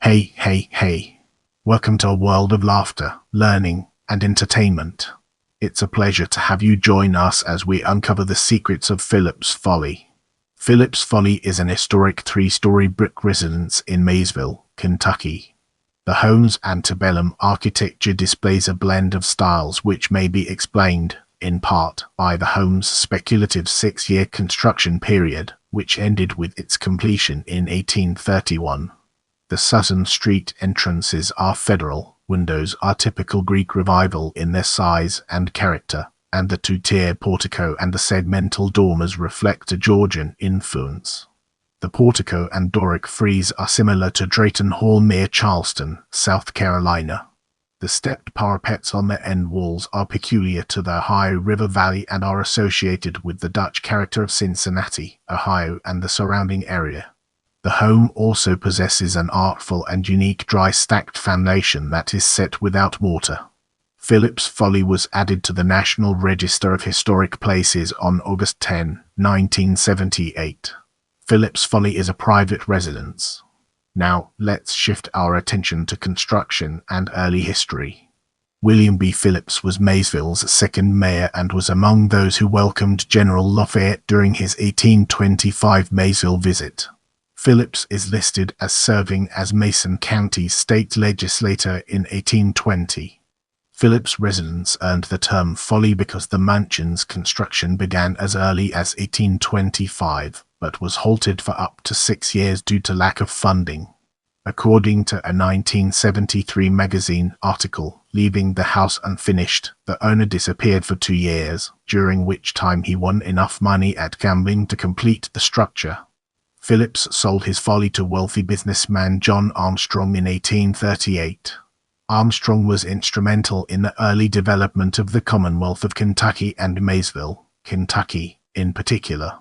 Hey, hey, hey. Welcome to a world of laughter, learning, and entertainment. It's a pleasure to have you join us as we uncover the secrets of Phillips Folly. Phillips Folly is an historic three-story brick residence in Maysville, Kentucky. The home's antebellum architecture displays a blend of styles which may be explained, in part, by the home's speculative 6-year construction period, which ended with its completion in 1831. The Sutton Street entrances are federal, windows are typical Greek Revival in their size and character, and the two-tier portico and the segmental dormers reflect a Georgian influence. The portico and Doric frieze are similar to Drayton Hall near Charleston, South Carolina. The stepped parapets on the end walls are peculiar to the Ohio River Valley and are associated with the Dutch character of Cincinnati, Ohio and the surrounding area. The home also possesses an artful and unique dry stacked foundation that is set without mortar. Phillips Folly was added to the National Register of Historic Places on August 10, 1978. Phillips Folly is a private residence. Now, let's shift our attention to construction and early history. William B. Phillips was Maysville's second mayor and was among those who welcomed General Lafayette during his 1825 Maysville visit. Phillips is listed as serving as Mason County's state legislator in 1820. Phillips' residence earned the term Folly because the mansion's construction began as early as 1825, but was halted for up to 6 years due to lack of funding. According to a 1973 magazine article, leaving the house unfinished, the owner disappeared for 2 years, during which time he won enough money at gambling to complete the structure. Phillips sold his folly to wealthy businessman John Armstrong in 1838. Armstrong was instrumental in the early development of the Commonwealth of Kentucky and Maysville, Kentucky, in particular.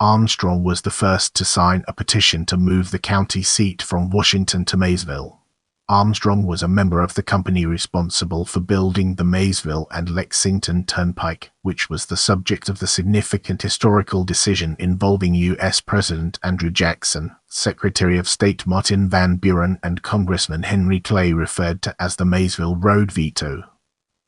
Armstrong was the first to sign a petition to move the county seat from Washington to Maysville. Armstrong was a member of the company responsible for building the Maysville and Lexington Turnpike, which was the subject of the significant historical decision involving U.S. President Andrew Jackson, Secretary of State Martin Van Buren, and Congressman Henry Clay, referred to as the Maysville Road Veto.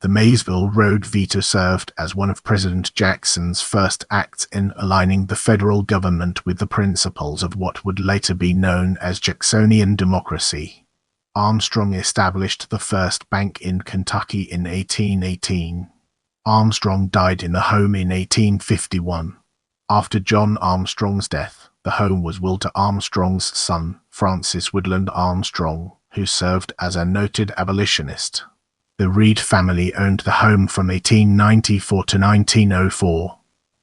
The Maysville Road Veto served as one of President Jackson's first acts in aligning the federal government with the principles of what would later be known as Jacksonian democracy. Armstrong established the first bank in Kentucky in 1818. Armstrong died in the home in 1851. After John Armstrong's death, the home was willed to Armstrong's son, Francis Woodland Armstrong, who served as a noted abolitionist. The Reed family owned the home from 1894 to 1904.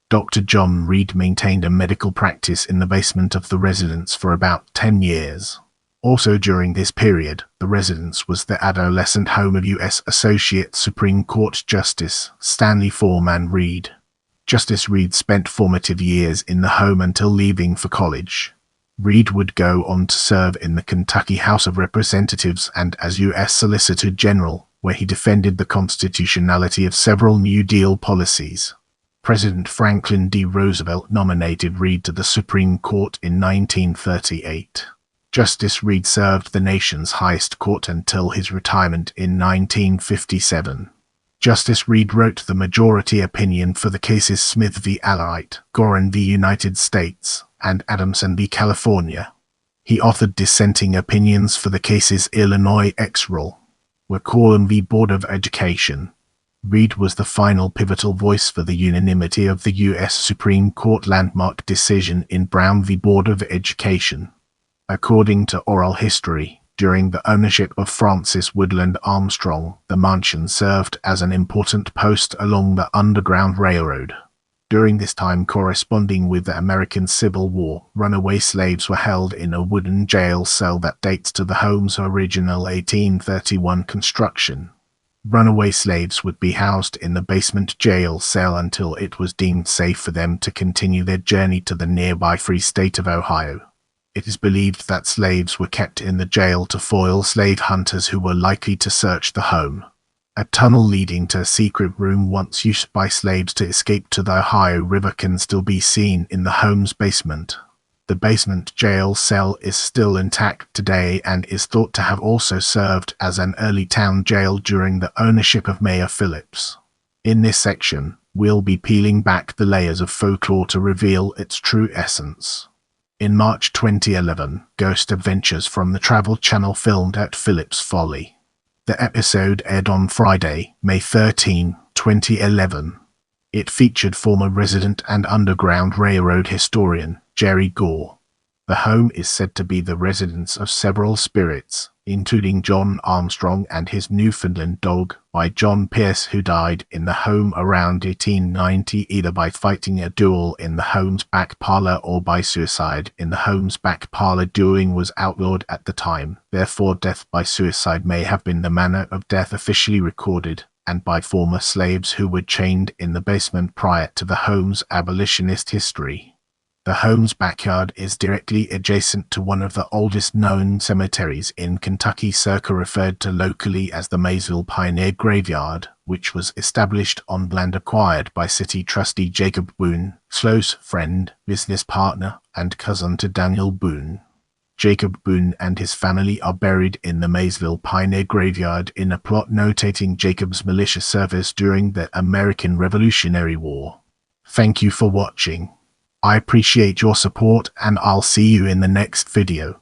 Dr. John Reed maintained a medical practice in the basement of the residence for about 10 years. Also during this period, the residence was the adolescent home of U.S. Associate Supreme Court Justice Stanley Foreman Reed. Justice Reed spent formative years in the home until leaving for college. Reed would go on to serve in the Kentucky House of Representatives and as U.S. Solicitor General, where he defended the constitutionality of several New Deal policies. President Franklin D. Roosevelt nominated Reed to the Supreme Court in 1938. Justice Reed served the nation's highest court until his retirement in 1957. Justice Reed wrote the majority opinion for the cases Smith v. Allight, Gorin v. United States, and Adamson v. California. He authored dissenting opinions for the cases Illinois ex rel. Wacquarn v. Board of Education. Reed was the final pivotal voice for the unanimity of the U.S. Supreme Court landmark decision in Brown v. Board of Education. According to oral history, during the ownership of Francis Woodland Armstrong, the mansion served as an important post along the Underground Railroad. During this time, corresponding with the American Civil War, runaway slaves were held in a wooden jail cell that dates to the home's original 1831 construction. Runaway slaves would be housed in the basement jail cell until it was deemed safe for them to continue their journey to the nearby free state of Ohio. It is believed that slaves were kept in the jail to foil slave hunters who were likely to search the home. A tunnel leading to a secret room once used by slaves to escape to the Ohio River can still be seen in the home's basement. The basement jail cell is still intact today and is thought to have also served as an early town jail during the ownership of Mayor Phillips. In this section, we'll be peeling back the layers of folklore to reveal its true essence. In March 2011, Ghost Adventures from the Travel Channel filmed at Phillips Folly. The episode aired on Friday, May 13, 2011. It featured former resident and Underground Railroad historian Jerry Gore. The home is said to be the residence of several spirits, including John Armstrong and his Newfoundland dog, by John Pierce, who died in the home around 1890 either by fighting a duel in the home's back parlor or by suicide in the home's back parlor. Dueling was outlawed at the time, therefore death by suicide may have been the manner of death officially recorded, and by former slaves who were chained in the basement prior to the home's abolitionist history. The home's backyard is directly adjacent to one of the oldest known cemeteries in Kentucky, circa referred to locally as the Maysville Pioneer Graveyard, which was established on land acquired by city trustee Jacob Boone, close friend, business partner, and cousin to Daniel Boone. Jacob Boone and his family are buried in the Maysville Pioneer Graveyard in a plot notating Jacob's militia service during the American Revolutionary War. Thank you for watching. I appreciate your support and I'll see you in the next video.